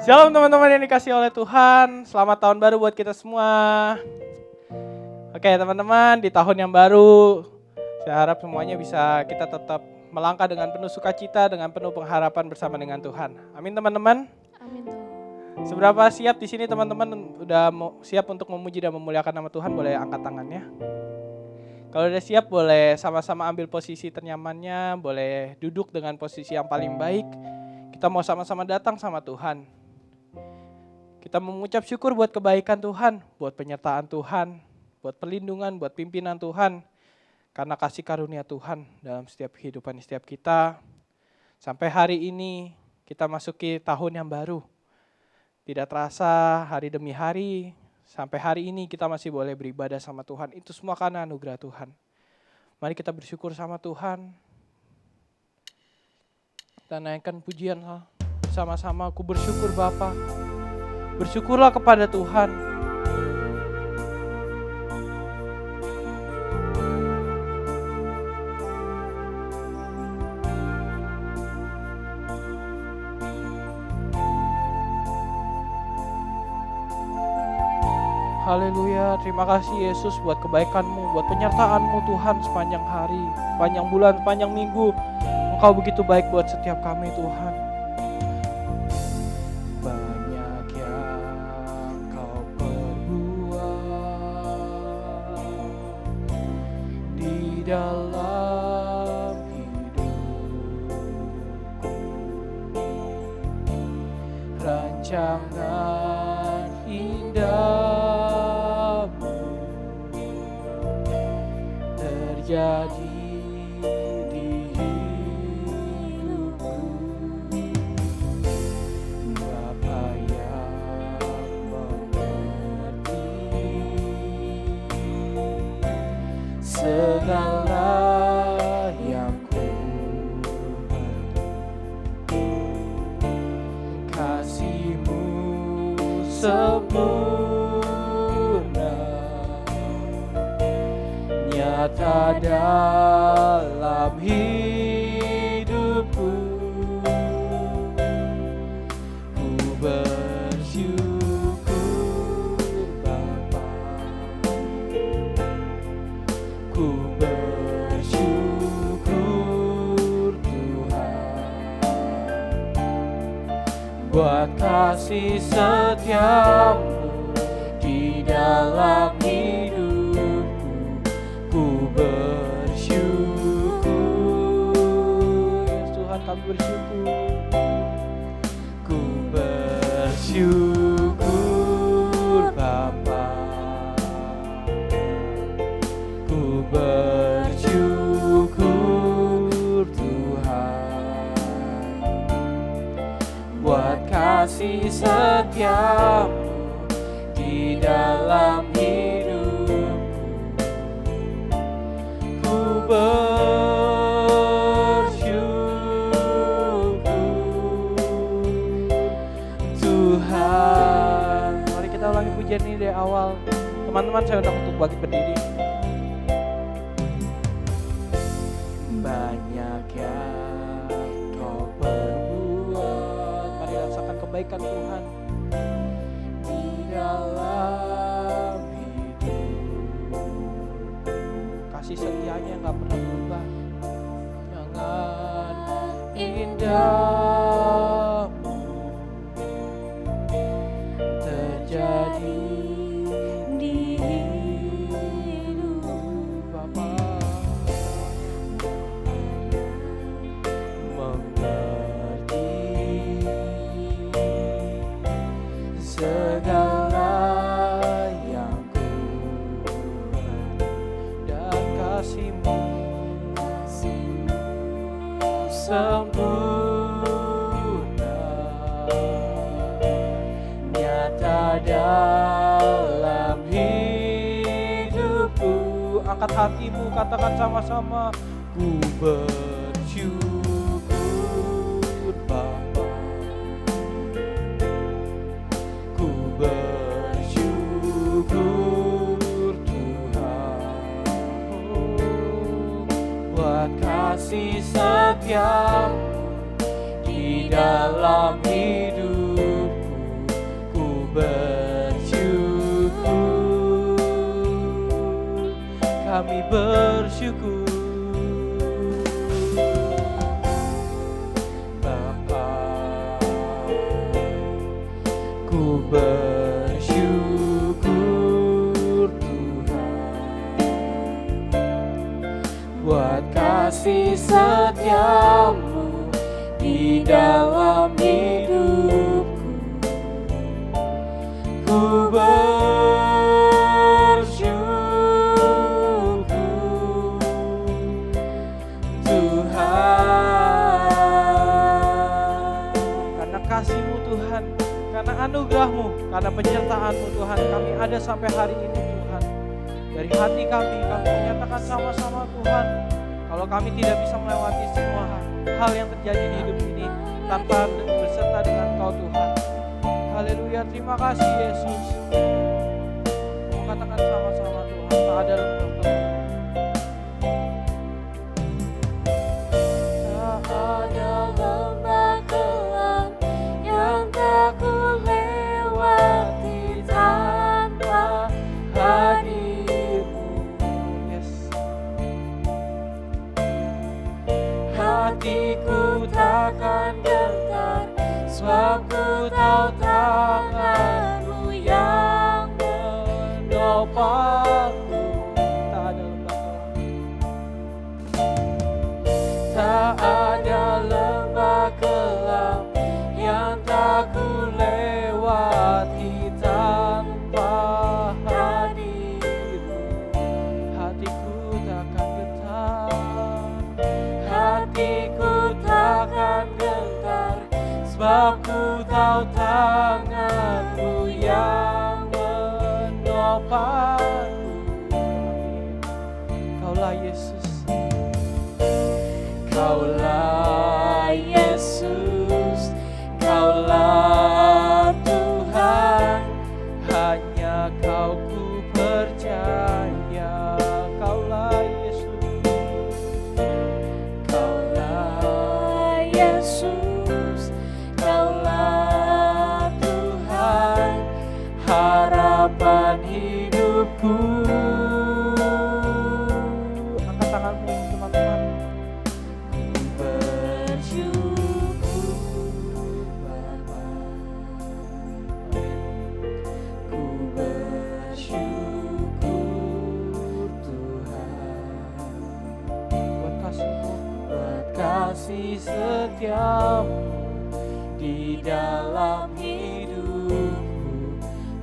Shalom teman-teman yang dikasihi oleh Tuhan. Selamat tahun baru buat kita semua. Oke teman-teman, di tahun yang baru saya harap semuanya bisa kita tetap melangkah dengan penuh sukacita, dengan penuh pengharapan bersama dengan Tuhan. Amin teman-teman. Amin Tuhan. Seberapa siap di sini teman-teman udah siap untuk memuji dan memuliakan nama Tuhan? Boleh angkat tangannya. Kalau udah siap boleh sama-sama ambil posisi ternyamannya, boleh duduk dengan posisi yang paling baik. Kita mau sama-sama datang sama Tuhan. Kita mengucap syukur buat kebaikan Tuhan, buat penyertaan Tuhan, buat perlindungan, buat pimpinan Tuhan. Karena kasih karunia Tuhan dalam setiap kehidupan setiap kita. Sampai hari ini kita masuki tahun yang baru. Tidak terasa hari demi hari, sampai hari ini kita masih boleh beribadah sama Tuhan. Itu semua karena anugerah Tuhan. Mari kita bersyukur sama Tuhan. Dan naikkan pujian bersama-sama. Aku bersyukur Bapa. Bersyukurlah kepada Tuhan. Haleluya, terima kasih Yesus buat kebaikan-Mu, buat penyertaan-Mu Tuhan sepanjang hari, sepanjang bulan, sepanjang minggu. Engkau begitu baik buat setiap kami Tuhan. Banyak yang Kau perbuat di dalam hidupku. Rancangan indah terjadi di hidupku. Bapa yang mengerti segala yang ku perlu. Kasih-Mu sempurna nyata dalam hidupku. Ku bersyukur Bapa, ku bersyukur Tuhan buat kasih setia-Mu di dalam hidupku. Ku bersyukur, yes, Tuhan kami bersyukur. Ku bersyukur Bapa, ku bersyukur Tuhan buat kasih setia-Mu di dalam hidupku. Ku bersyukur Tuhan. Mari kita ulangi pujian ini dari awal. Teman-teman saya undang untuk bagi berdiri. Banyak yang Kau perbuat. Mari rasakan kebaikan Tuhan di dalam hidup. Kasih setianya gak pernah berubah. Jangan indah-Mu terjadi di hidup Bapa. Mengerti segala yang ku dan kasih-Mu sempurna nyata dalam hidupku. Angkat hatimu, katakan sama-sama. Ku bersyukur Bapa, ku bersyukur Tuhan buat kasih setia-Mu di dalam hidupku. bersyukur. Bapa, ku bersyukur Tuhan buat kasih setiamu di dalam hidupku. Ku bersyukur Tuhan, karena kasih-Mu Tuhan, karena anugerah-Mu, karena penyertaan-Mu Tuhan, kami ada sampai hari ini Tuhan. Dari hati kami menyatakan sama-sama Tuhan, kalau kami tidak bisa melewati semua hal yang terjadi di hidup ini tanpa berserta dengan Kau Tuhan. Haleluya, terima kasih Yesus. Mau katakan sama-sama Tuhan, tak ada lembah kelam. Tak ada lembah kelam yang tak ku lewati tanpa hadir-Mu. Yes. Hatiku takkan gentar, sebab ku tahu tangan-Mu yang menopangku. Tak ada lembah kelam. Tak ada lembah kelam yang tak ku lewati tanpa hadir-Mu. Hatiku takkan gentar. Hatiku takkan gentar, sebab ku tahu tangan-Mu yang menopangku. Kaulah Yesus. Kaulah Yesus, Kaulah Tuhan, Hanya Kau ku percaya. Kaulah Yesus. Kaulah Yesus, Kaulah Tuhan, harapan hidupku. Angkat tanganmu teman-teman. Bersyukur Bapa, ku bersyukur Tuhan Buat kasih-Mu, buat kasih setiamu di dalam hidupku.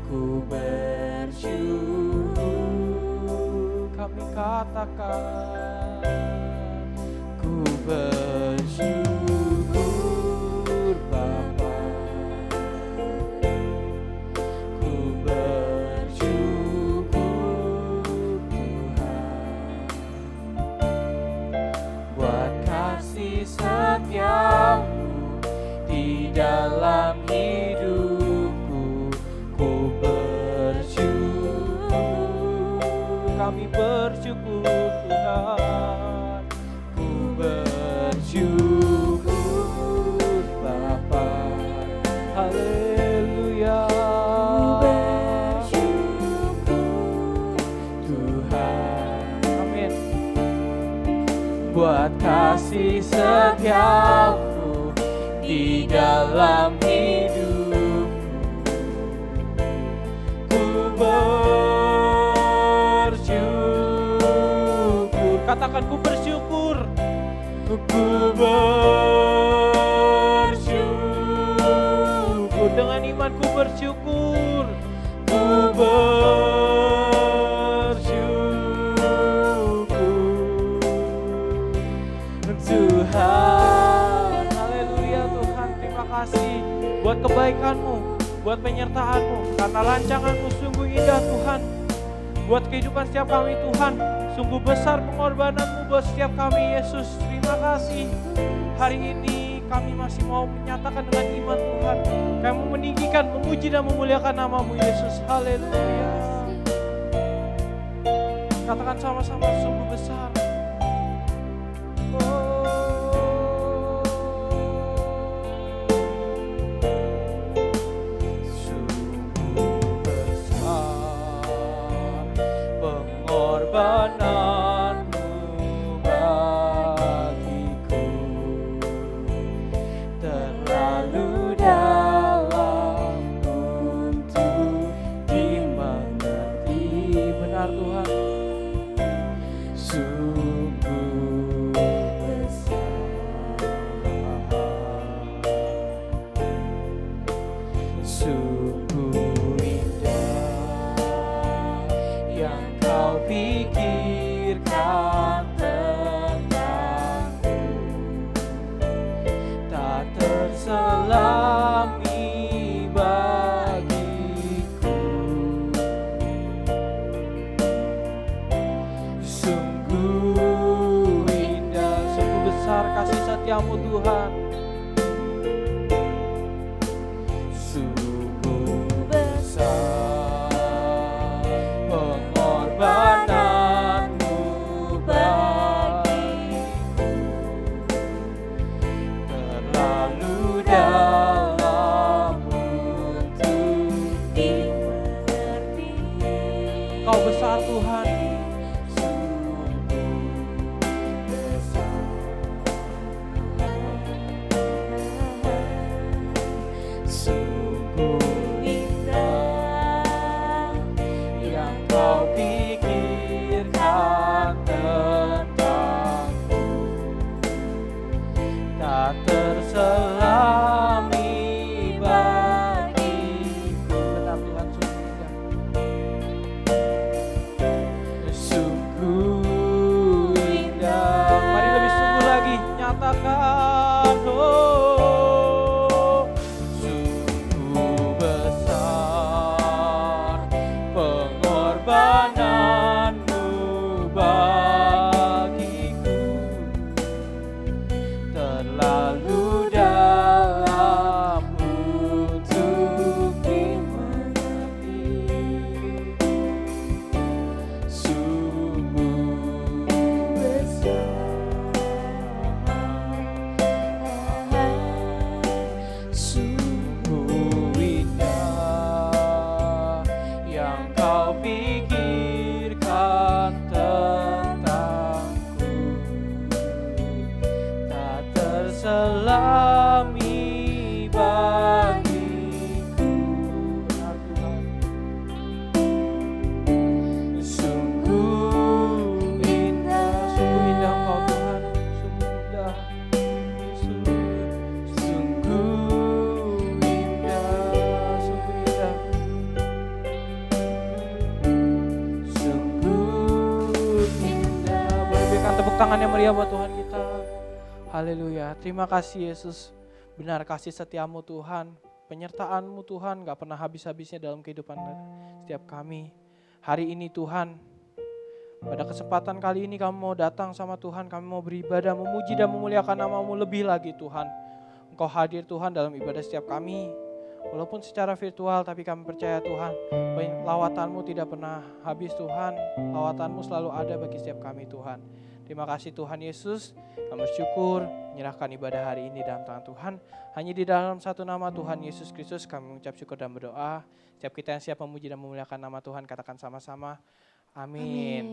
Ku bersyukur, kami katakan. ku bersyukur Bapa, ku bersyukur Tuhan buat kasih setiamu di dalam hidupku. Ku bersyukur, Kami bersyukur Tuhan. ku bersyukur Bapa, Haleluya. bersyukur Tuhan Amin. buat kasih setiamu di dalam hidupku. Ku bersyukur, Katakan ku bersyukur. ku bersyukur, Dengan iman ku bersyukur. ku bersyukur Tuhan. Haleluya Tuhan, terima kasih buat kebaikan-Mu, buat penyertaan-Mu, karena rancangan-Mu sungguh indah Tuhan. Buat kehidupan setiap kami Tuhan, sungguh besar pengorbanan-Mu buat setiap kami Yesus. Terima kasih. Hari ini kami masih mau menyatakan dengan iman Tuhan, kami meninggikan, memuji dan memuliakan nama-Mu Yesus. Haleluya. Katakan sama-sama, sungguh besar. Sungguh besar pengorbanan terselami bagiku. Sungguh indah, Sungguh besar kasih setiamu Tuhan. sungguh besar pengorbananmu bagiku, terlalu dalam untuk dimengerti. Kau besar Tuhan. Sungguh indah yang kau pikirkan tentangku, tak terselami bagiku. Benar Tuhan, sungguh indah. Sungguh indah. Mari lebih sungguh lagi nyatakan. Oh, Sungguh besar pengorbananmu bagiku, terlalu dalam untuk dimengerti. Sungguh besar, sungguh indah yang kau pikirkan tentangku, tak terselami bagiku. benar Tuhan. Sungguh indah, Sungguh indah Engkau Tuhan. Sungguh indah. Yesus. sungguh indah, Sungguh indah. sungguh indah. Boleh berikan tepuk tangan yang meriah buat Tuhan kita. Haleluya. Terima kasih Yesus. Benar kasih setiamu Tuhan. Penyertaan-Mu Tuhan gak pernah habis-habisnya dalam kehidupan setiap kami. Hari ini Tuhan, pada kesempatan kali ini kami mau datang sama Tuhan. Kami mau beribadah, memuji dan memuliakan nama-Mu lebih lagi Tuhan. Engkau hadir Tuhan dalam ibadah setiap kami. Walaupun secara virtual, tapi kami percaya Tuhan, lawatan-Mu tidak pernah habis Tuhan. Lawatan-Mu selalu ada bagi setiap kami Tuhan. Terima kasih Tuhan Yesus. Kami bersyukur menyerahkan ibadah hari ini dalam tangan Tuhan. Hanya di dalam satu nama Tuhan Yesus Kristus kami mengucap syukur dan berdoa. Setiap kita yang siap memuji dan memuliakan nama Tuhan, katakan sama-sama. Amin.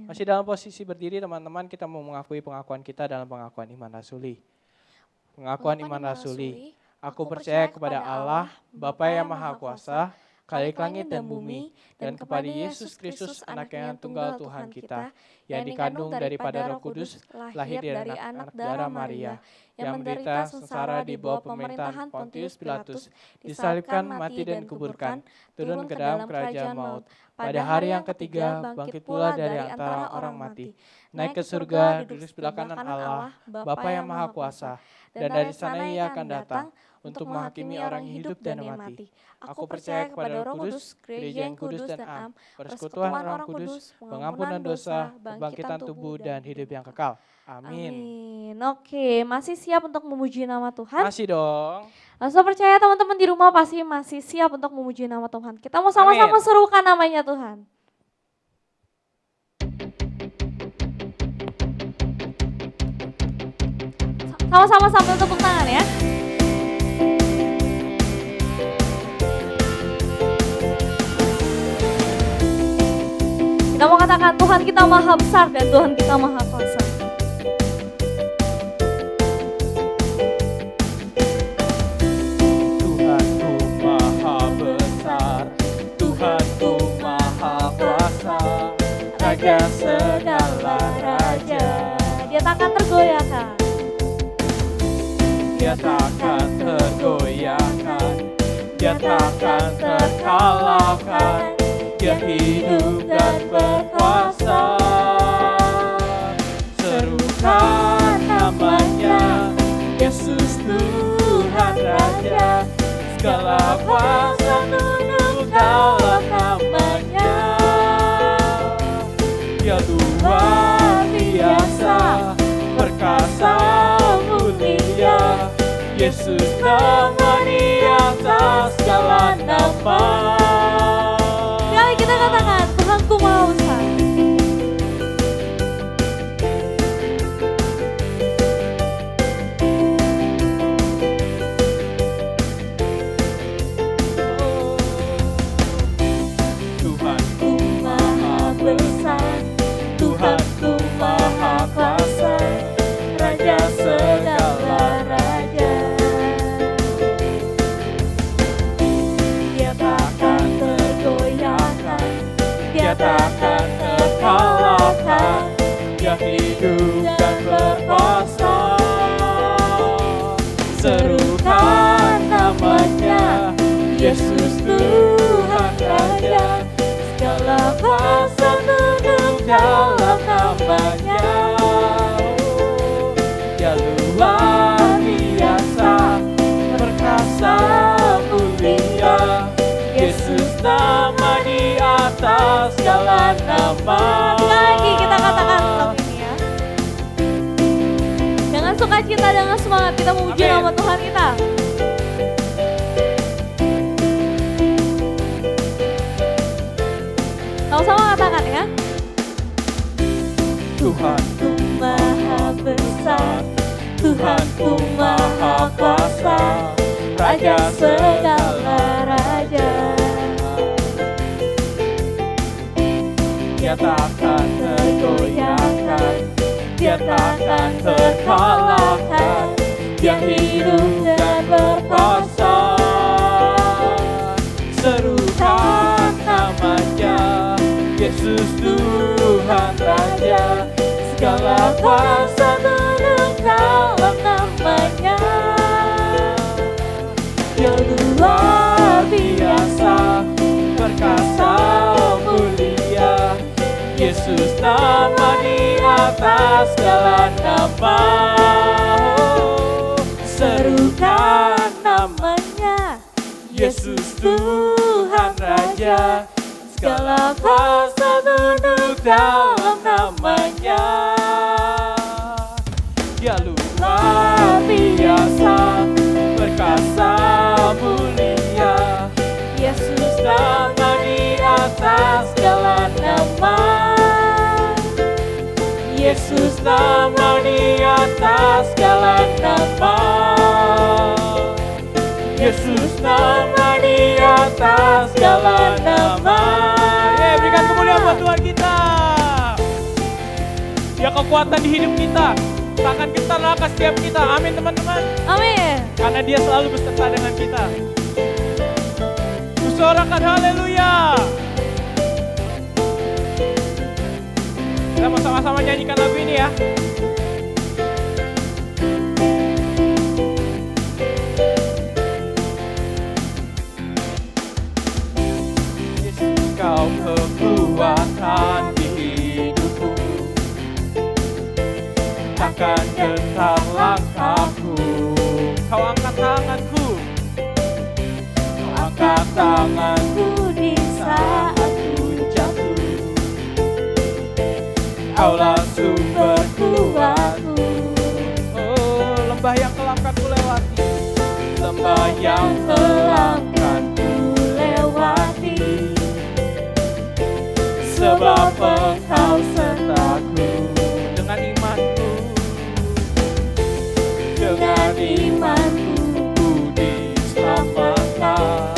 Masih dalam posisi berdiri teman-teman, kita mau mengakui pengakuan kita dalam pengakuan iman rasuli. Pengakuan iman rasuli. Aku percaya kepada Allah, Bapa yang Maha Kuasa, Khalik langit dan bumi, dan kepada Yesus Kristus, Anak yang tunggal Tuhan kita, yang dikandung daripada Roh Kudus, lahir dari anak darah Maria, yang menderita sengsara di bawah pemerintahan Pontius Pilatus, disalibkan, mati dan dikuburkan, turun ke dalam kerajaan maut. Pada hari yang ketiga, bangkit pula dari antara orang mati, naik ke surga, duduk sebelah kanan Allah, Bapa yang Maha Kuasa, dan dari sana Ia akan datang untuk menghakimi orang yang hidup dan yang mati. Aku percaya kepada Roh Kudus, gereja yang kudus dan am, persekutuan orang kudus, pengampunan dosa, kebangkitan tubuh dan hidup yang kekal. Amin. Amin. Oke, masih siap untuk memuji nama Tuhan? Masih dong. Langsung percaya teman-teman di rumah pasti masih siap untuk memuji nama Tuhan. Kita mau sama-sama Amin. serukan namanya Tuhan. Sama-sama sambil tepuk tangan ya. Kita mau katakan Tuhan kita maha besar dan Tuhan kita maha kuasa. Tuhanku maha besar, Tuhanku maha kuasa, Raja segala raja. Dia takkan tergoyahkan. Dia takkan tergoyahkan, Dia takkan terkalahkan, Dia hidup dan berkuasa. Serukan namanya, Yesus Tuhan segala kuasa tunduk dalam namanya. Dia luar biasa, perkasa mulia, Yesus nama di atas segala nama. Sekali kita katakan, Tuhanku Maha Besar. Tuhanku maha besar, Tuhanku maha kuasa, Raja segala raja. Dia takkan tergoyahkan, dia takkan terkalahkan, dia hidup dan berkuasa. Serukan namanya, Yesus Tuhan Raja, segala kuasa tunduk dalam namanya. Dia luar biasa, perkasa mulia, Yesus nama di atas segala nama. Lagi kita katakan seperti ini ya. Dengan sukacita, dengan semangat kita memuji Amin. nama Tuhan kita. Sama-sama katakan ya. Tuhanku maha besar, Tuhanku maha kuasa, Raja segala raja. Dia takkan tergoyahkan, dia takkan terkalahkan, dia hidup dan berkuasa. Serukan namanya, Yesus Tuhan Raja, segala kuasa tunduk dalam namanya. Dia luar biasa, perkasa mulia, Yesus nama di atas segala nama. Serukan namanya, Yesus Tuhan Raja, segala kuasa tunduk dalam namanya. Dia luar biasa, perkasa mulia, Yesus nama di atas segala nama. Yesus nama di atas segala nama. Yesus nama di atas segala nama. Berikan kemuliaan buat Tuhan kita. Dia kekuatan di hidup kita. Takkan gentar langkah setiap kita. Amin teman-teman. Amin. Karena dia selalu beserta dengan kita. Kusorakan haleluya. Kita mau sama-sama nyanyikan lagu ini ya. Kau kekuatan di hidupku, takkan gentar langkahku. Kau angkat tanganku. Kau angkat tanganku di saat ku jatuh. Kaulah sumber kuatku. Oh, lembah yang kelam kan ku lewati. Lembah yang kelam kan ku lewati, sebab Engkau sertaku. Dengan imanku. Dengan imanku ku diselamatkan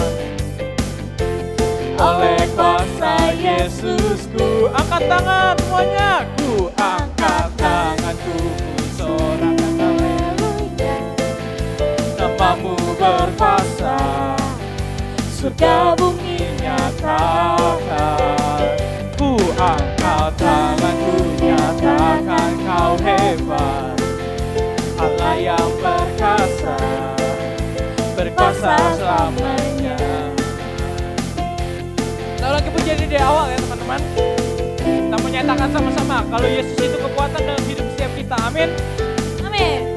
oleh kuasa Yesusku. Angkat tangan semuanya. Ku angkat tanganku, ku sorakan haleluya. Namamu berkuasa, surga bumi nyatakan. Ku angkat tanganku, nyatakan kau hebat, Allah yang perkasa, berkuasa selamanya. Kita ulangi pujian ini dari awal ya teman-teman. Kita menyatakan sama-sama kalau Yesus itu kekuatan dalam hidup setiap kita. Amin. Amin.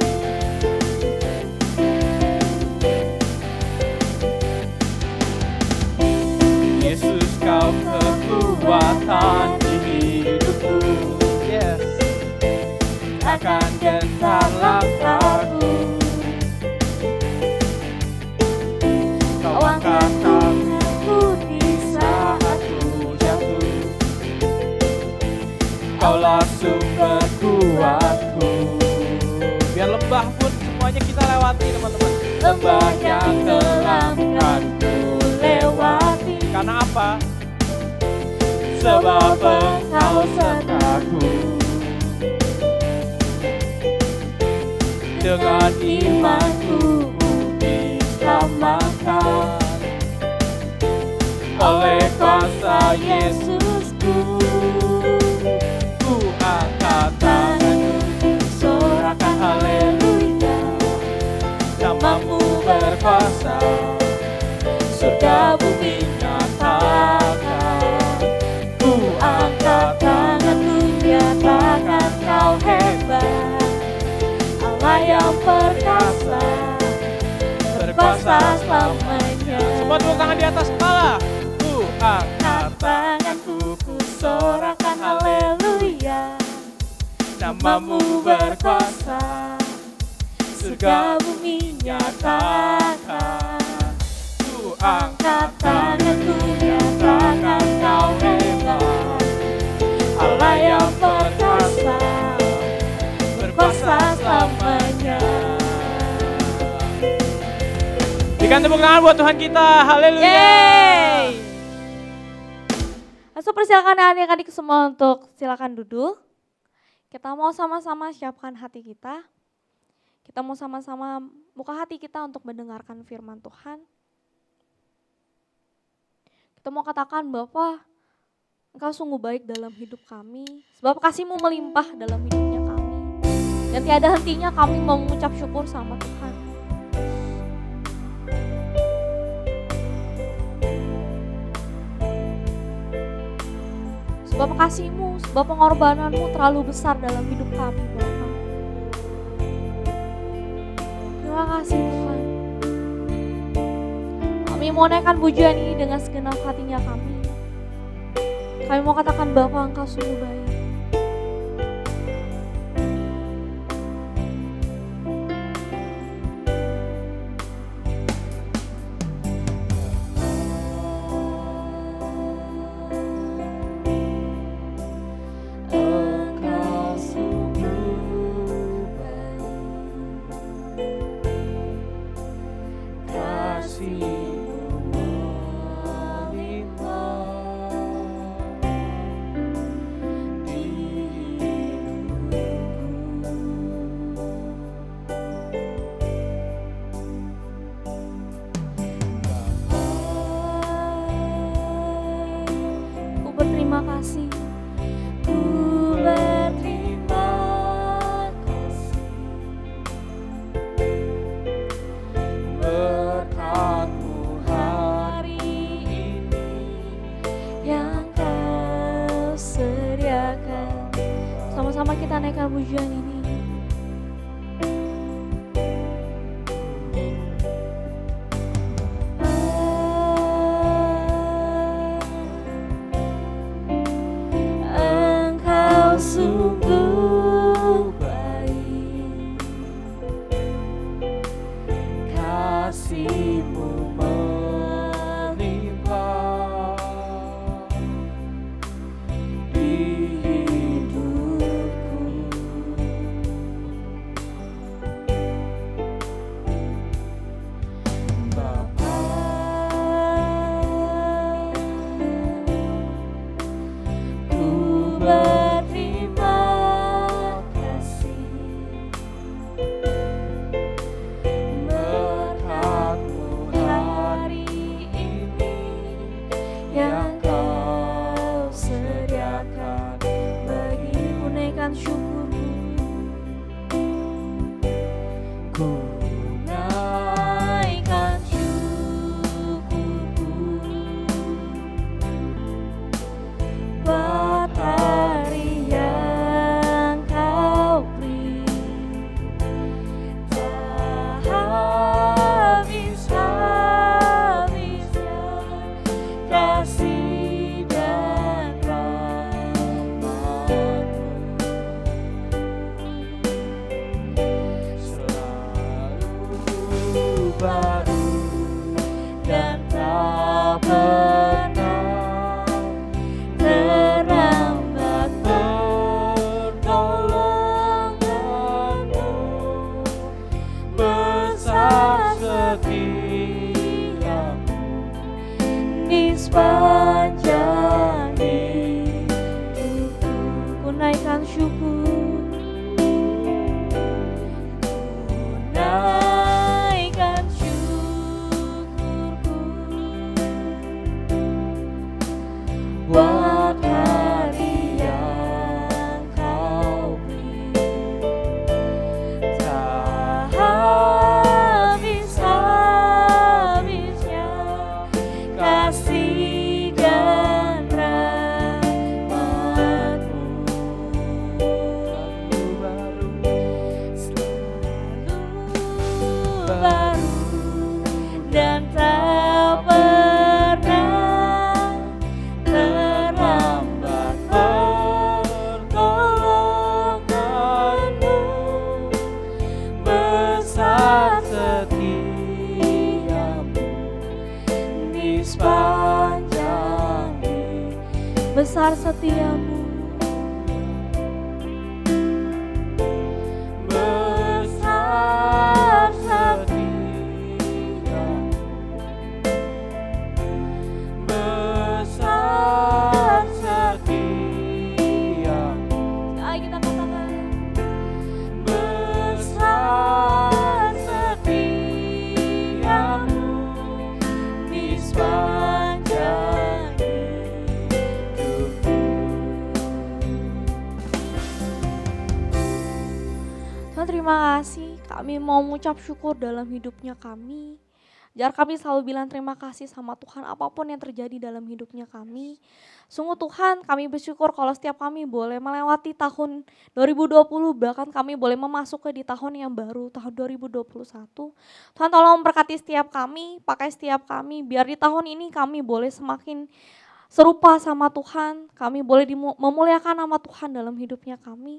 lembah pun semuanya kita lewati teman-teman. Lembah yang kelam kan ku lewati. Karena apa? Sebab Engkau sertaku. Dengan Imanku diselamatkan oleh kuasa Yesusku. ku angkat tanganku, Sorakan haleluya, namamu berkuasa, surga bumi nyatakan. Ku angkat tanganku, nyatakan Kau hebat, Allah yang perkasa, berkuasa selamanya. Semua tepuk tangan di atas kepala. Ku angkat Tanganku ku sorakan haleluya, namamu berkuasa, surga bumi nyatakan. ku angkat Angkat tanganku, nyatakan Kau hebat, Allah yang perkasa, berkuasa selamanya. Berikan tepuk tangan buat Tuhan kita. Haleluya. Yeay! Langsung persilakan adik-adik semua untuk silakan duduk. Kita mau sama-sama siapkan hati kita. Kita mau sama-sama buka hati kita untuk mendengarkan firman Tuhan. Kita mau katakan Bapa, Engkau sungguh baik dalam hidup kami. Sebab kasih-Mu melimpah dalam hidupnya kami. Dan tiada hentinya kami mau mengucap syukur sama Tuhan. Sebab kasih-Mu, sebab pengorbanan-Mu terlalu besar dalam hidup kami, Bapa. Terima kasih Tuhan. Kami mau naikkan pujian ini dengan segenap hatinya kami. Kami mau katakan Bapa, Engkau sungguh baik. Engkau sungguh baik. Kasih-Mu melimpah di hidupku. Ku berterima kasih. Ku berterima kasih. Berkat-Mu hari ini yang Kau sediakan. Sama-sama kita naikkan pujian ini. Engkau sungguh baik. Kasih-Mu melimpah di hidupku. Bapa, ku berterima kasih. Berkat-Mu hari ini yang Kau sediakan bagiku, naikkan syukurku. Ku naikkan syukurku buat hari yang Kau beri. Tak habis-habisnya kasih dan rahmat-Mu. Selalu baru dan tak pernah terlambat pertolongan-Mu. sepanjang hidupku. Ku naikkan syukur, ku naikkan syukurku buat hari yang kau beri. Tak habis-habisnya kasih dan rahmat-Mu, selalu baru dan tak pernah terlambat. Pertolongan-Mu besar setiamu di sepanjang hidup. Besar setiamu, besar setiamu, besar setiamu. Ayo kita katakan, besar setiamu di sepanjang hidupku. Tuhan, terima kasih, kami mau mengucap syukur dalam hidupnya kami. Biar kami selalu bilang terima kasih sama Tuhan apapun yang terjadi dalam hidupnya kami. Sungguh Tuhan, kami bersyukur kalau setiap kami boleh melewati tahun 2020, bahkan kami boleh memasuki di tahun yang baru, tahun 2021. Tuhan tolong memberkati setiap kami, pakai setiap kami, biar di tahun ini kami boleh semakin serupa sama Tuhan, kami boleh memuliakan nama Tuhan dalam hidupnya kami.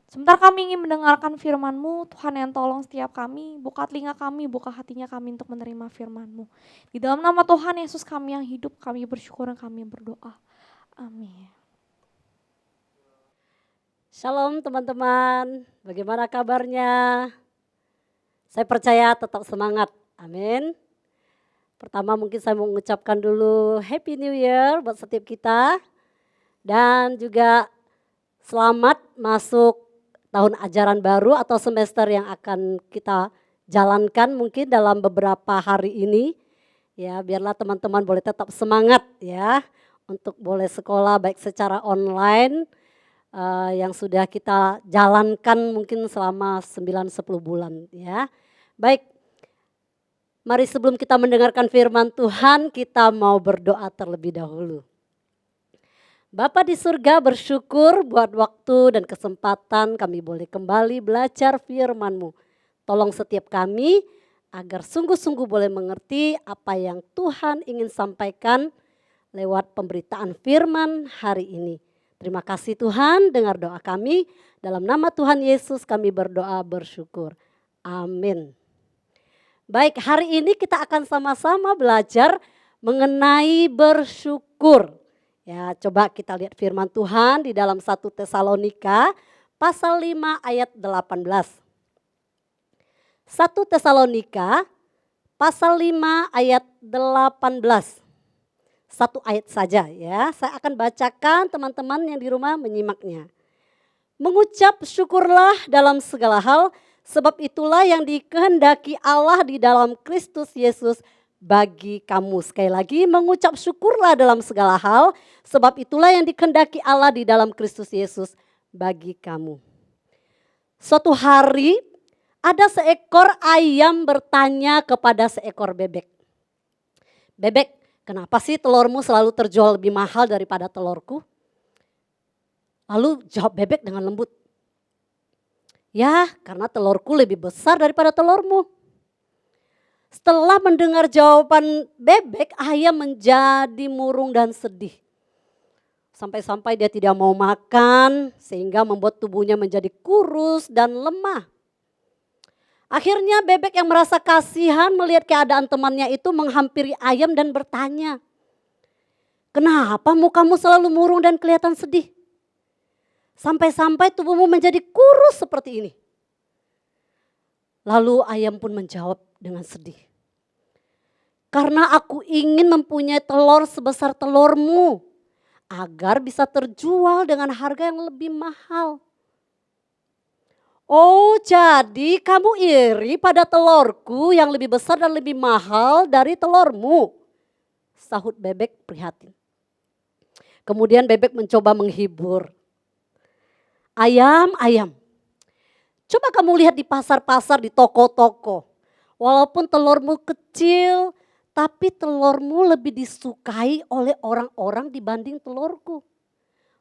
Sebentar kami ingin mendengarkan firman-Mu, Tuhan yang tolong setiap kami, buka telinga kami, buka hatinya kami untuk menerima firman-Mu. Di dalam nama Tuhan Yesus kami yang hidup, kami bersyukur dan kami berdoa. Amin. Shalom teman-teman, bagaimana kabarnya? Saya percaya tetap semangat, amin. Pertama mungkin saya mau mengucapkan dulu Happy New Year buat setiap kita. Dan juga selamat masuk tahun ajaran baru atau semester yang akan kita jalankan mungkin dalam beberapa hari ini. Ya, biarlah teman-teman boleh tetap semangat ya untuk boleh sekolah baik secara online yang sudah kita jalankan mungkin selama 9-10 bulan ya. Baik, mari sebelum kita mendengarkan firman Tuhan kita mau berdoa terlebih dahulu. Bapa di surga, bersyukur buat waktu dan kesempatan kami boleh kembali belajar firman-Mu. Tolong setiap kami agar sungguh-sungguh boleh mengerti apa yang Tuhan ingin sampaikan lewat pemberitaan firman hari ini. Terima kasih Tuhan, dengar doa kami. Dalam nama Tuhan Yesus kami berdoa bersyukur. Amin. Baik, hari ini kita akan sama-sama belajar mengenai bersyukur. Ya, coba kita lihat firman Tuhan di dalam 1 Tesalonika pasal 5 ayat 18. 1 Tesalonika pasal 5 ayat 18. Satu ayat saja ya, saya akan bacakan, teman-teman yang di rumah menyimaknya. Mengucap syukurlah dalam segala hal, sebab itulah yang dikehendaki Allah di dalam Kristus Yesus bagi kamu. Sekali lagi, mengucap syukurlah dalam segala hal, sebab itulah yang dikehendaki Allah di dalam Kristus Yesus bagi kamu. Suatu hari ada seekor ayam bertanya kepada seekor bebek. Bebek, kenapa sih telurmu selalu terjual lebih mahal daripada telurku? Lalu jawab bebek dengan lembut. Ya, karena telurku lebih besar daripada telurmu. Setelah mendengar jawaban bebek, ayam menjadi murung dan sedih. Sampai-sampai dia tidak mau makan sehingga membuat tubuhnya menjadi kurus dan lemah. Akhirnya bebek yang merasa kasihan melihat keadaan temannya itu menghampiri ayam dan bertanya, "Kenapa mukamu selalu murung dan kelihatan sedih? Sampai-sampai tubuhmu menjadi kurus seperti ini." Lalu ayam pun menjawab dengan sedih, Karena aku ingin mempunyai telur sebesar telurmu, agar bisa terjual dengan harga yang lebih mahal. Oh, jadi kamu iri pada telurku yang lebih besar dan lebih mahal dari telurmu, sahut bebek prihatin. Kemudian bebek mencoba menghibur. Ayam, ayam, coba kamu lihat di pasar-pasar, di toko-toko. Walaupun telurmu kecil, tapi telurmu lebih disukai oleh orang-orang dibanding telurku.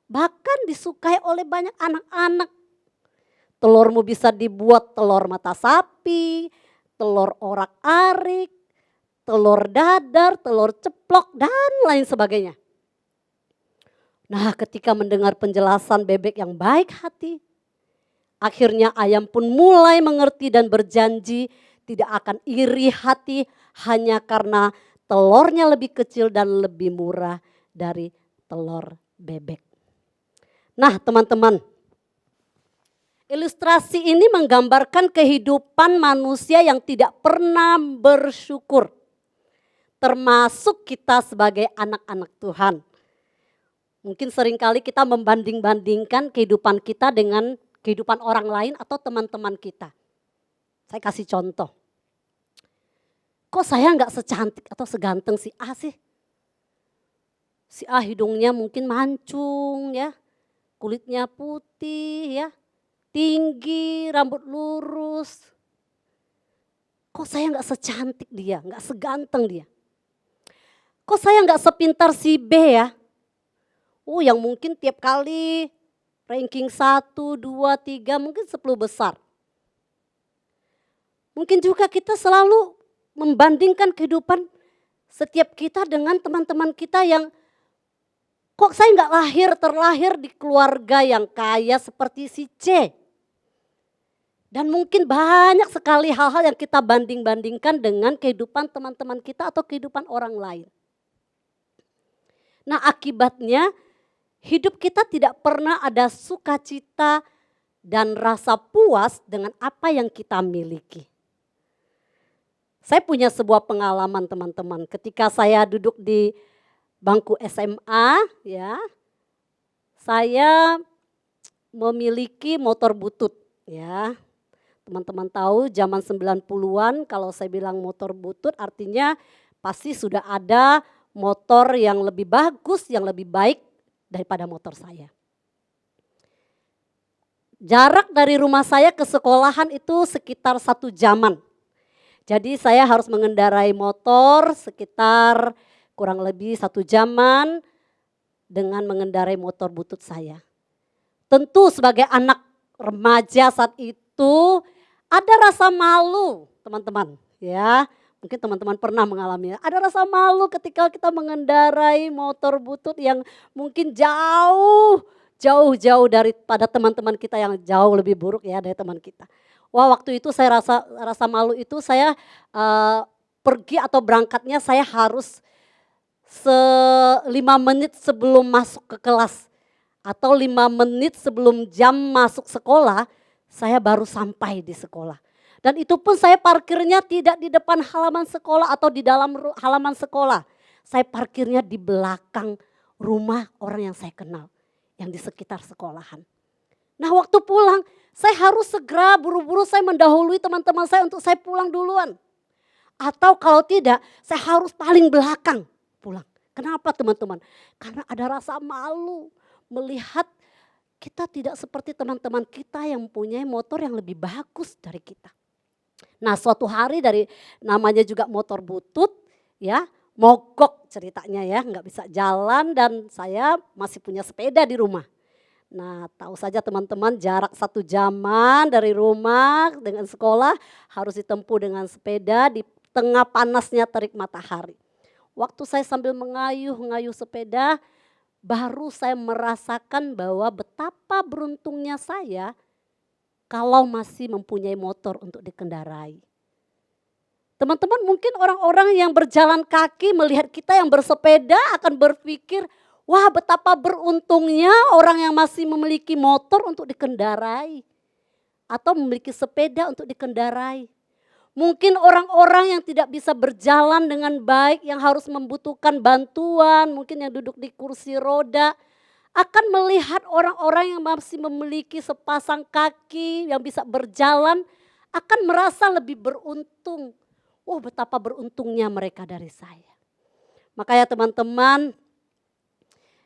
Bahkan disukai oleh banyak anak-anak. Telurmu bisa dibuat telur mata sapi, telur orak-arik, telur dadar, telur ceplok, dan lain sebagainya. Nah, ketika mendengar penjelasan bebek yang baik hati, akhirnya ayam pun mulai mengerti dan berjanji tidak akan iri hati hanya karena telurnya lebih kecil dan lebih murah dari telur bebek. Nah, teman-teman, ilustrasi ini menggambarkan kehidupan manusia yang tidak pernah bersyukur, termasuk kita sebagai anak-anak Tuhan. Mungkin seringkali kita membanding-bandingkan kehidupan kita dengan kehidupan orang lain atau teman-teman kita. Saya kasih contoh. Kok saya nggak secantik atau seganteng si A sih? Si A hidungnya mungkin mancung ya, kulitnya putih ya, tinggi, rambut lurus. Kok saya nggak secantik dia, nggak seganteng dia? Kok saya nggak sepintar si B ya? Yang mungkin tiap kali ranking 1, 2, 3, mungkin 10 besar. Mungkin juga kita selalu membandingkan kehidupan setiap kita dengan teman-teman kita yang kok saya nggak terlahir di keluarga yang kaya seperti si C. Dan mungkin banyak sekali hal-hal yang kita banding-bandingkan dengan kehidupan teman-teman kita atau kehidupan orang lain. Nah, akibatnya hidup kita tidak pernah ada sukacita dan rasa puas dengan apa yang kita miliki. Saya punya sebuah pengalaman teman-teman, ketika saya duduk di bangku SMA ya, saya memiliki motor butut ya. Teman-teman tahu zaman 90-an kalau saya bilang motor butut artinya pasti sudah ada motor yang lebih bagus, yang lebih baik daripada motor saya. Jarak dari rumah saya ke sekolahan itu sekitar 1 jaman. Jadi saya harus mengendarai motor sekitar kurang lebih 1 jaman dengan mengendarai motor butut saya. Tentu sebagai anak remaja saat itu ada rasa malu teman-teman ya. Mungkin teman-teman pernah mengalaminya. Ada rasa malu ketika kita mengendarai motor butut yang mungkin jauh daripada teman-teman kita yang jauh lebih buruk ya dari teman kita. Wah, waktu itu saya rasa malu itu saya pergi atau berangkatnya saya harus 5 menit sebelum masuk ke kelas atau 5 menit sebelum jam masuk sekolah saya baru sampai di sekolah. Dan itu pun saya parkirnya tidak di depan halaman sekolah atau di dalam halaman sekolah. Saya parkirnya di belakang rumah orang yang saya kenal, yang di sekitar sekolahan. Nah, waktu pulang saya harus segera buru-buru saya mendahului teman-teman saya untuk saya pulang duluan. Atau kalau tidak saya harus paling belakang pulang. Kenapa teman-teman? Karena ada rasa malu melihat kita tidak seperti teman-teman kita yang mempunyai motor yang lebih bagus dari kita. Nah, suatu hari dari namanya juga motor butut ya, mogok ceritanya ya, nggak bisa jalan dan saya masih punya sepeda di rumah. Nah, tahu saja teman-teman jarak 1 jaman dari rumah dengan sekolah harus ditempuh dengan sepeda di tengah panasnya terik matahari. Waktu saya sambil mengayuh sepeda, baru saya merasakan bahwa betapa beruntungnya saya kalau masih mempunyai motor untuk dikendarai. Teman-teman mungkin orang-orang yang berjalan kaki melihat kita yang bersepeda akan berpikir, wah betapa beruntungnya orang yang masih memiliki motor untuk dikendarai. Atau memiliki sepeda untuk dikendarai. Mungkin orang-orang yang tidak bisa berjalan dengan baik, yang harus membutuhkan bantuan, mungkin yang duduk di kursi roda, akan melihat orang-orang yang masih memiliki sepasang kaki, yang bisa berjalan, akan merasa lebih beruntung. Oh, betapa beruntungnya mereka dari saya. Makanya teman-teman,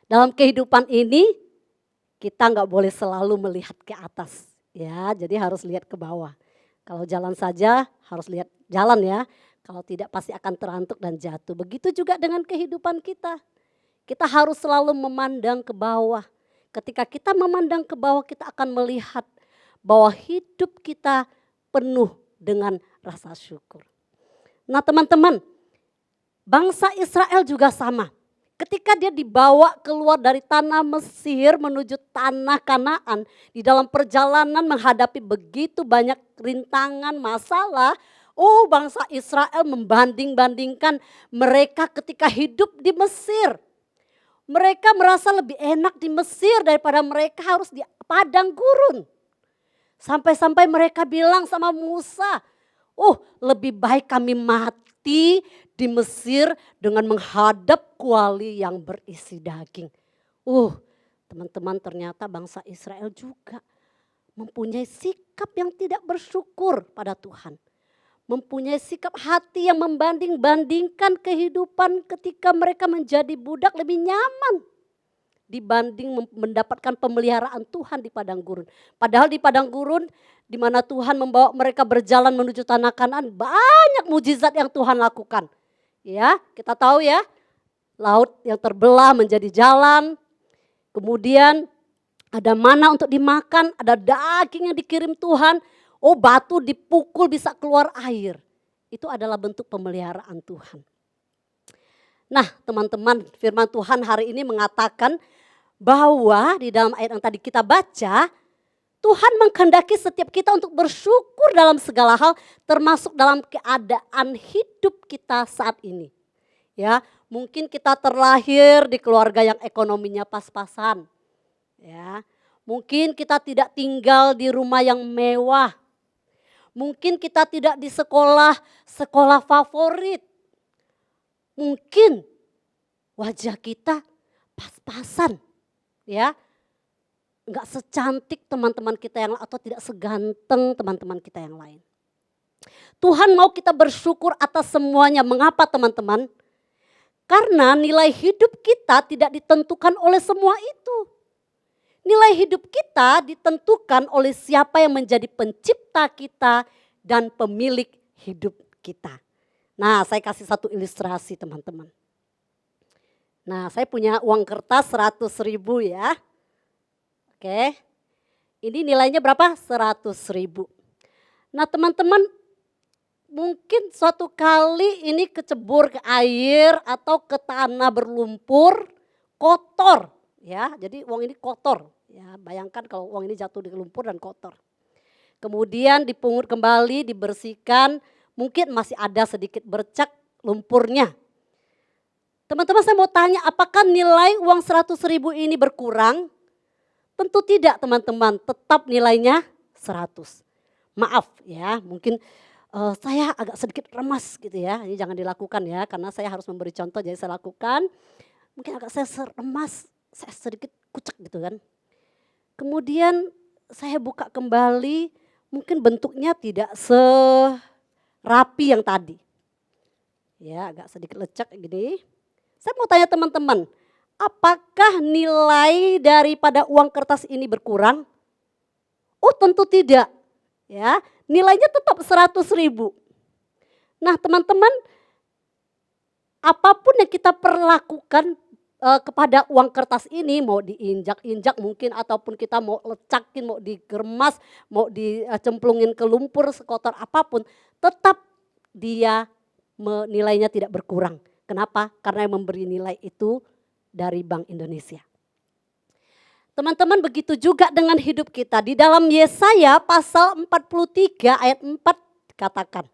dalam kehidupan ini kita nggak boleh selalu melihat ke atas, ya. Jadi harus lihat ke bawah. Kalau jalan saja harus lihat jalan ya. Kalau tidak pasti akan terantuk dan jatuh. Begitu juga dengan kehidupan kita. Kita harus selalu memandang ke bawah. Ketika kita memandang ke bawah, kita akan melihat bahwa hidup kita penuh dengan rasa syukur. Nah teman-teman, bangsa Israel juga sama. Ketika dia dibawa keluar dari tanah Mesir menuju tanah Kanaan, di dalam perjalanan menghadapi begitu banyak rintangan, masalah, bangsa Israel membanding-bandingkan mereka ketika hidup di Mesir. Mereka merasa lebih enak di Mesir daripada mereka harus di padang gurun. Sampai-sampai mereka bilang sama Musa, lebih baik kami mati di Mesir dengan menghadap kuali yang berisi daging. Teman-teman, ternyata bangsa Israel juga mempunyai sikap yang tidak bersyukur pada Tuhan. Mempunyai sikap hati yang membanding-bandingkan kehidupan ketika mereka menjadi budak lebih nyaman dibanding mendapatkan pemeliharaan Tuhan di padang gurun. Padahal di padang gurun di mana Tuhan membawa mereka berjalan menuju tanah Kanaan, banyak mujizat yang Tuhan lakukan. Ya, kita tahu ya, laut yang terbelah menjadi jalan, kemudian ada mana untuk dimakan, ada daging yang dikirim Tuhan, batu dipukul bisa keluar air. Itu adalah bentuk pemeliharaan Tuhan. Nah teman-teman, firman Tuhan hari ini mengatakan bahwa di dalam ayat yang tadi kita baca, Tuhan menghendaki setiap kita untuk bersyukur dalam segala hal, termasuk dalam keadaan hidup kita saat ini. Ya, mungkin kita terlahir di keluarga yang ekonominya pas-pasan. Ya, mungkin kita tidak tinggal di rumah yang mewah. Mungkin kita tidak di sekolah favorit. Mungkin wajah kita pas-pasan. Ya, enggak secantik teman-teman kita yang lain atau tidak seganteng teman-teman kita yang lain. Tuhan mau kita bersyukur atas semuanya. Mengapa teman-teman? Karena nilai hidup kita tidak ditentukan oleh semua itu. Nilai hidup kita ditentukan oleh siapa yang menjadi pencipta kita dan pemilik hidup kita. Nah, saya kasih satu ilustrasi teman-teman. Nah, saya punya uang kertas 100.000 ya. Oke, ini nilainya berapa? 100.000. Nah teman-teman, mungkin suatu kali ini kecebur ke air atau ke tanah berlumpur, kotor. Ya, jadi uang ini kotor. Ya, bayangkan kalau uang ini jatuh di lumpur dan kotor. Kemudian dipungut kembali, dibersihkan, mungkin masih ada sedikit bercak lumpurnya. Teman-teman, saya mau tanya, apakah nilai uang 100.000 ini berkurang? Tentu tidak teman-teman, tetap nilainya 100. Maaf ya, mungkin saya agak sedikit remas gitu ya. Ini jangan dilakukan ya, karena saya harus memberi contoh jadi saya lakukan. Mungkin agak saya remas, saya sedikit kucek gitu kan. Kemudian saya buka kembali, mungkin bentuknya tidak serapi yang tadi. Ya, agak sedikit lecek gini. Saya mau tanya teman-teman, apakah nilai daripada uang kertas ini berkurang? Tentu tidak. Ya, nilainya tetap 100.000. Nah teman-teman, apapun yang kita perlakukan kepada uang kertas ini, mau diinjak-injak mungkin ataupun kita mau lecakin, mau digermas, mau dicemplungin ke lumpur sekotor apapun, tetap dia nilainya tidak berkurang. Kenapa? Karena yang memberi nilai itu dari Bank Indonesia. Teman-teman, begitu juga dengan hidup kita. Di dalam Yesaya pasal 43 ayat 4 katakan.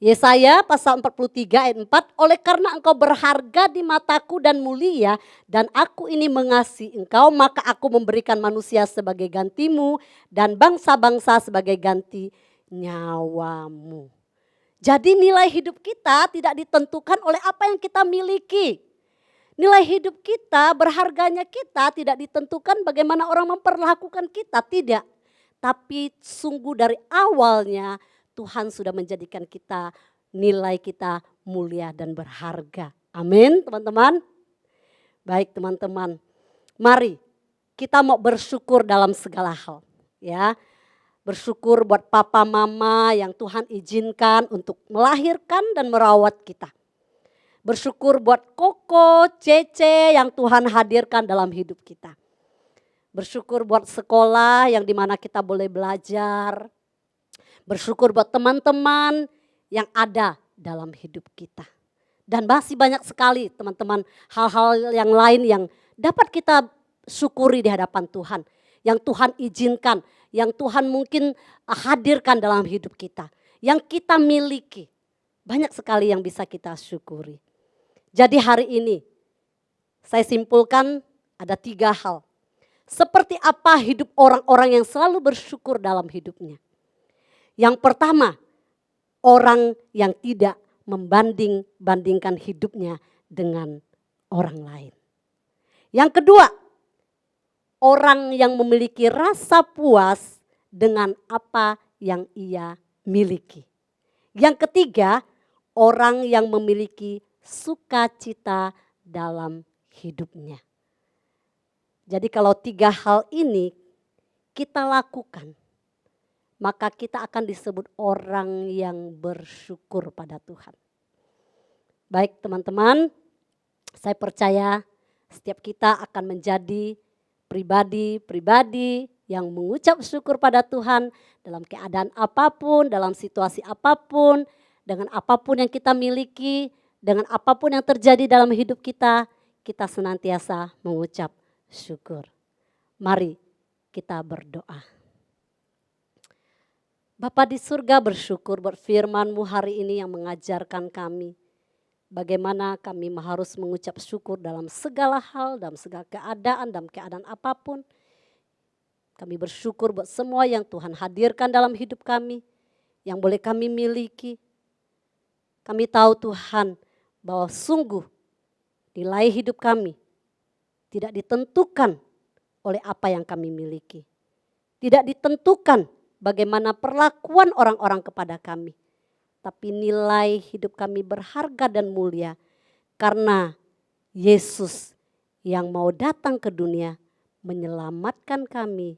Yesaya pasal 43 ayat 4, oleh karena engkau berharga di mataku dan mulia, dan aku ini mengasihi engkau, maka aku memberikan manusia sebagai gantimu dan bangsa-bangsa sebagai ganti nyawamu. Jadi nilai hidup kita tidak ditentukan oleh apa yang kita miliki. Nilai hidup kita, berharganya kita tidak ditentukan bagaimana orang memperlakukan kita, tidak. Tapi sungguh dari awalnya Tuhan sudah menjadikan kita, nilai kita mulia dan berharga. Amin teman-teman. Baik teman-teman, mari kita mau bersyukur dalam segala hal. Ya, bersyukur buat papa mama yang Tuhan izinkan untuk melahirkan dan merawat kita. Bersyukur buat Koko, Cece yang Tuhan hadirkan dalam hidup kita. Bersyukur buat sekolah yang dimana kita boleh belajar. Bersyukur buat teman-teman yang ada dalam hidup kita. Dan masih banyak sekali teman-teman hal-hal yang lain yang dapat kita syukuri di hadapan Tuhan. Yang Tuhan izinkan, yang Tuhan mungkin hadirkan dalam hidup kita. Yang kita miliki. Banyak sekali yang bisa kita syukuri. Jadi hari ini saya simpulkan ada 3 hal. Seperti apa hidup orang-orang yang selalu bersyukur dalam hidupnya. Yang pertama, orang yang tidak membanding-bandingkan hidupnya dengan orang lain. Yang kedua, orang yang memiliki rasa puas dengan apa yang ia miliki. Yang ketiga, orang yang memiliki sukacita dalam hidupnya. Jadi kalau 3 hal ini kita lakukan, maka kita akan disebut orang yang bersyukur pada Tuhan. Baik teman-teman, saya percaya setiap kita akan menjadi pribadi-pribadi yang mengucap syukur pada Tuhan dalam keadaan apapun, dalam situasi apapun, dengan apapun yang kita miliki, dengan apapun yang terjadi dalam hidup kita, kita senantiasa mengucap syukur. Mari kita berdoa. Bapa di surga, bersyukur buat firman-Mu hari ini yang mengajarkan kami bagaimana kami harus mengucap syukur dalam segala hal, dalam segala keadaan apapun. Kami bersyukur buat semua yang Tuhan hadirkan dalam hidup kami, yang boleh kami miliki. Kami tahu Tuhan bahwa sungguh nilai hidup kami tidak ditentukan oleh apa yang kami miliki. Tidak ditentukan bagaimana perlakuan orang-orang kepada kami. Tapi nilai hidup kami berharga dan mulia karena Yesus yang mau datang ke dunia menyelamatkan kami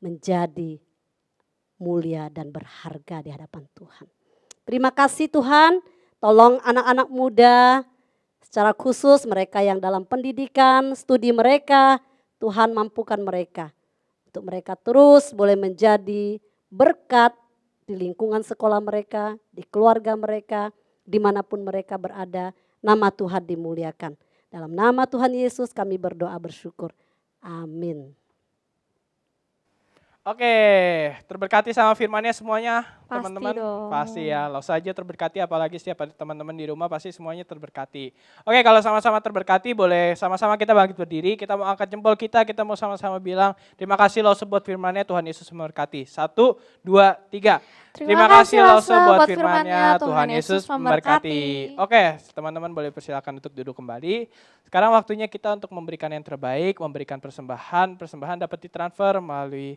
menjadi mulia dan berharga di hadapan Tuhan. Terima kasih Tuhan, tolong anak-anak muda secara khusus mereka yang dalam pendidikan, studi mereka, Tuhan mampukan mereka. Untuk mereka terus boleh menjadi berkat di lingkungan sekolah mereka, di keluarga mereka, dimanapun mereka berada, nama Tuhan dimuliakan. Dalam nama Tuhan Yesus kami berdoa bersyukur. Amin. Oke, terberkati sama firman-Nya semuanya Pasti teman-teman. dong. Pasti ya, lo saja terberkati apalagi setiap teman-teman di rumah pasti semuanya terberkati. Oke, kalau sama-sama terberkati boleh sama-sama kita bangkit berdiri, kita mau angkat jempol kita mau sama-sama bilang terima kasih lo sebut firman-Nya, Tuhan Yesus memberkati. 1, 2, 3. Terima kasih lo sebut firman-Nya, Tuhan Yesus memberkati. Oke, teman-teman boleh persilakan untuk duduk kembali. Sekarang waktunya kita untuk memberikan yang terbaik, memberikan persembahan. Persembahan dapat ditransfer melalui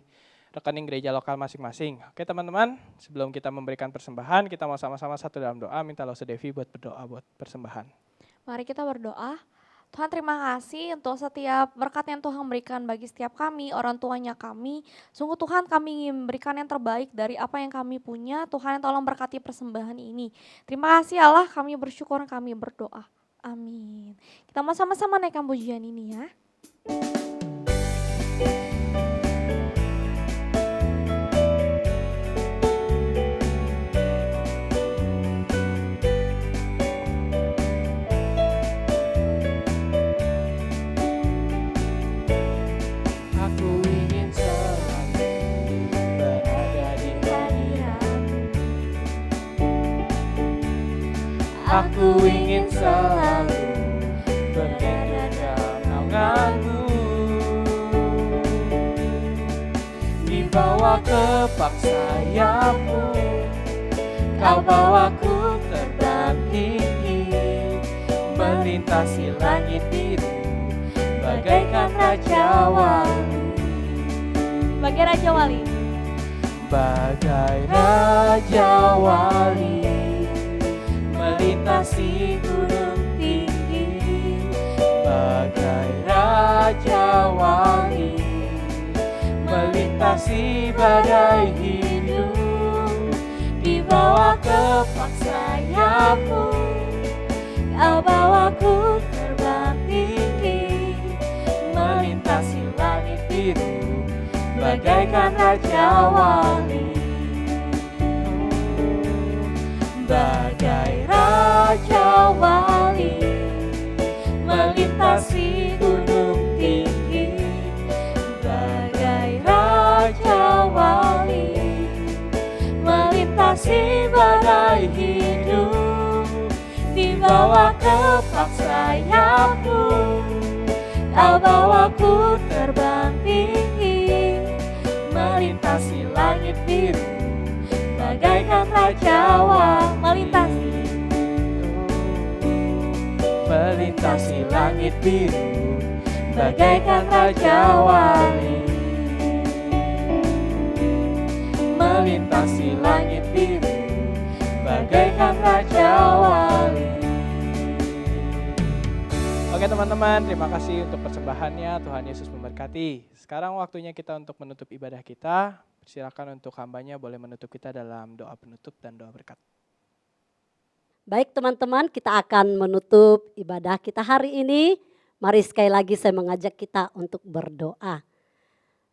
rekening gereja lokal masing-masing. Oke teman-teman, sebelum kita memberikan persembahan, kita mau sama-sama satu dalam doa, minta Lause Devi buat berdoa buat persembahan. Mari kita berdoa. Tuhan terima kasih untuk setiap berkat yang Tuhan berikan bagi setiap kami, orang tuanya kami. Sungguh Tuhan kami ingin memberikan yang terbaik dari apa yang kami punya. Tuhan yang tolong berkati persembahan ini. Terima kasih Allah, kami bersyukur, kami berdoa. Amin. Kita mau sama-sama naikkan pujian ini ya. Aku ingin selalu berada dalam naungan-Mu, di bawah bawa kepak sayapmu, kau bawaku terbang tinggi, melintasi langit biru, bagaikan Raja Wali. Bagai Raja Wali. Bagai Raja Wali, melintasi gunung tinggi. Bagai Raja Wali, melintasi badai hidup. Di bawah kepak sayapmu, kau bawaku terbang tinggi, melintasi langit biru, bagaikan Raja Wali. Bagai Raja Wali, melintasi gunung tinggi. Bagai Raja Wali, melintasi badai hidup. Di bawah kepak sayapmu, kau bawaku terbang tinggi, melintasi langit biru, bagaikan Raja Wali. Melintasi langit biru, bagaikan Raja Wali. Melintasi langit biru, bagaikan Raja Wali. Oke teman-teman, terima kasih untuk persembahannya. Tuhan Yesus memberkati. Sekarang waktunya kita untuk menutup ibadah kita. Silakan untuk hambanya boleh menutup kita dalam doa penutup dan doa berkat. Baik teman-teman, kita akan menutup ibadah kita hari ini. Mari sekali lagi saya mengajak kita untuk berdoa.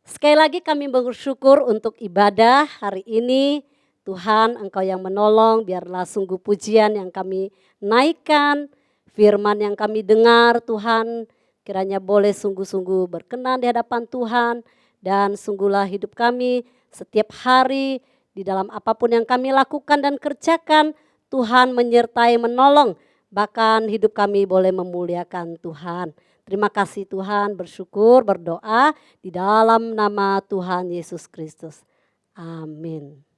Sekali lagi kami bersyukur untuk ibadah hari ini. Tuhan, Engkau yang menolong, biarlah sungguh pujian yang kami naikkan, firman yang kami dengar Tuhan, kiranya boleh sungguh-sungguh berkenan di hadapan Tuhan. Dan sungguhlah hidup kami setiap hari di dalam apapun yang kami lakukan dan kerjakan, Tuhan menyertai, menolong, bahkan hidup kami boleh memuliakan Tuhan. Terima kasih Tuhan, bersyukur, berdoa di dalam nama Tuhan Yesus Kristus. Amin.